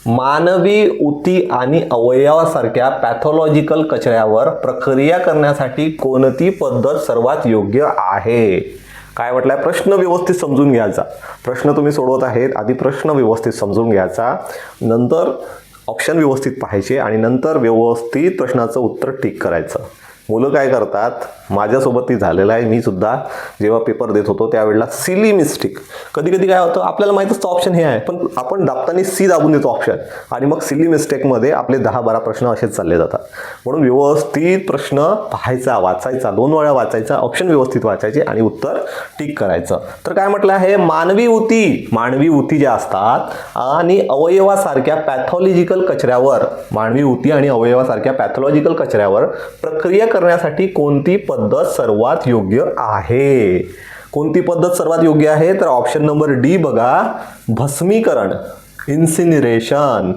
मानवी ऊती आणि अवयवासारख्या पॅथॉलॉजिकल कचऱ्यावर प्रक्रिया करण्यासाठी कोणती पद्धत सर्वात योग्य आहे? काय म्हटलंय? प्रश्न व्यवस्थित समजून घ्यायचा. प्रश्न तुम्ही सोडवत आहेत, आधी प्रश्न व्यवस्थित समजून घ्यायचा, नंतर ऑप्शन व्यवस्थित पाहायचे आणि नंतर व्यवस्थित प्रश्नाचं उत्तर टिक करायचं. मुलं काय करतात, माझ्यासोबत ती झालेलं आहे. मी सुद्धा जेव्हा पेपर देत होतो त्यावेळेला सिली मिस्टेक, कधी कधी काय होतं, आपल्याला माहीत असतं ऑप्शन हे आहे, पण आपण दाबताना सी दाबून देतो ऑप्शन, आणि मग सिली मिस्टेकमध्ये आपले 10-12 प्रश्न असेच चालले जातात. म्हणून व्यवस्थित प्रश्न पाहायचा, वाचायचा, 2 वेळा वाचायचा, ऑप्शन व्यवस्थित वाचायचे आणि उत्तर टिक करायचं. तर काय म्हटलं आहे? मानवी ऊती ज्या असतात आणि अवयवासारख्या पॅथॉलॉजिकल कचऱ्यावर, मानवी ऊती आणि अवयवासारख्या पॅथॉलॉजिकल कचऱ्यावर प्रक्रिया करण्यासाठी कोणती पद्धत सर्वात योग्य आहे? कोणती पद्धत सर्वात योग्य आहे? तर ऑप्शन नंबर डी बघा, भस्मीकरण, इन्सिनरेशन.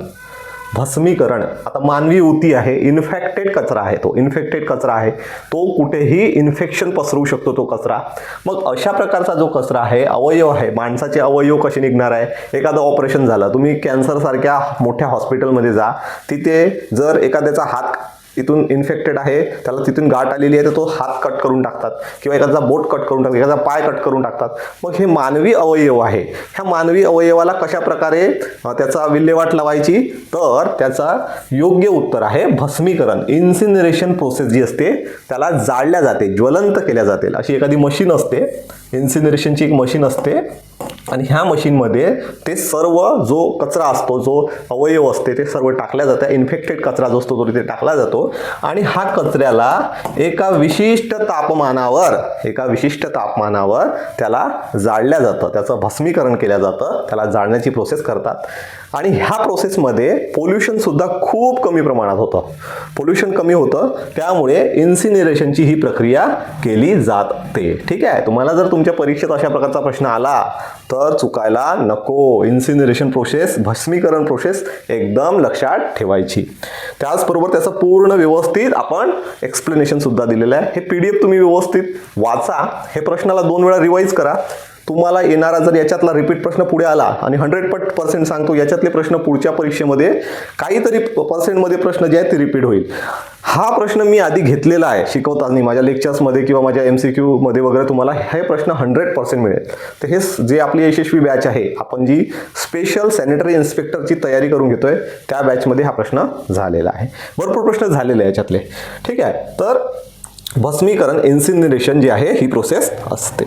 भस्मीकरण. आता मानवी ऊती आहे, इन्फेक्टेड कचरा आहे, तो इन्फेक्टेड कचरा आहे, तो कुठेही इन्फेक्शन पसरवू शकतो तो कचरा. मग अशा प्रकारचा जो कचरा आहे, अवयव आहे, माणसाचे अवयव कसे निघणार आहे? एखादं ऑपरेशन झालं, तुम्ही कॅन्सरसारख्या मोठ्या हॉस्पिटलमध्ये जा, तिथे जर एखाद्याचा हात इथून इन्फेक्टेड आहे, त्याला तिथून गाठ आलेली आहे, तर तो हात कट करून टाकतात, किंवा एखादा बोट कट करून टाकतात, एखादा पाय कट करून टाकतात. मग हे मानवी अवयव आहे. ह्या मानवी अवयवाला कशा प्रकारे त्याचा विल्हेवाट लावायची? तर त्याचा योग्य उत्तर आहे भस्मीकरण. इन्सिनरेशन प्रोसेस जी असते त्याला जाळल्या जाते, ज्वलंत केल्या जाते. अशी एखादी मशीन असते, इन्सिनरेशनची एक मशीन असते, आणि ह्या मशीनमध्ये ते सर्व जो कचरा असतो, जो अवयव असते, ते सर्व टाकल्या जातं. इन्फेक्टेड कचरा जो असतो तो तिथे टाकला जातो, आणि हा कचऱ्याला एका विशिष्ट तापमानावर त्याला जाळल्या जातं, त्याचं भस्मीकरण केलं जातं, त्याला जाळण्याची प्रोसेस करतात. आणि ह्या प्रोसेसमध्ये पोल्युशन सुद्धा खूप कमी प्रमाणात होतं. पोल्युशन कमी होतं, त्यामुळे इन्सिनरेशनची ही प्रक्रिया केली जाते. ठीक आहे. तुम्हाला जर तुमच्या परीक्षेत अशा प्रकारचा प्रश्न आला तर चुकायला नको. इन्सिनरेशन प्रोसेस, भस्मीकरण प्रोसेस एकदम लक्षात ठेवायची. त्याचबरोबर त्याचं पूर्ण व्यवस्थित आपण एक्सप्लेनेशन सुद्धा दिलेलं आहे. हे PDF तुम्ही व्यवस्थित वाचा. हे प्रश्नाला 2 वेळा रिवाइज करा. तुम्हाला येणारा जर याच्यातला रिपीट प्रश्न पुढे आला, आणि 100% सांगतो, याच्यातले प्रश्न पुढच्या परीक्षेमध्ये काहीतरी पर्सेंटमध्ये प्रश्न जे आहेत ते रिपीट होईल. हा प्रश्न मी आधी घेतलेला आहे शिकवताना, माझ्या लेक्चर्समध्ये किंवा माझ्या MCQ मध्ये वगैरे तुम्हाला हे प्रश्न 100% मिळेल. तर हे जे आपली यशस्वी बॅच आहे, आपण जी स्पेशल सॅनिटरी इन्स्पेक्टरची तयारी करून घेतोय, त्या बॅचमध्ये हा प्रश्न झालेला आहे. भरपूर प्रश्न झालेले आहे याच्यातले. ठीक आहे. तर भस्मीकरण, इन्सिनरेशन जे आहे ही प्रोसेस असते.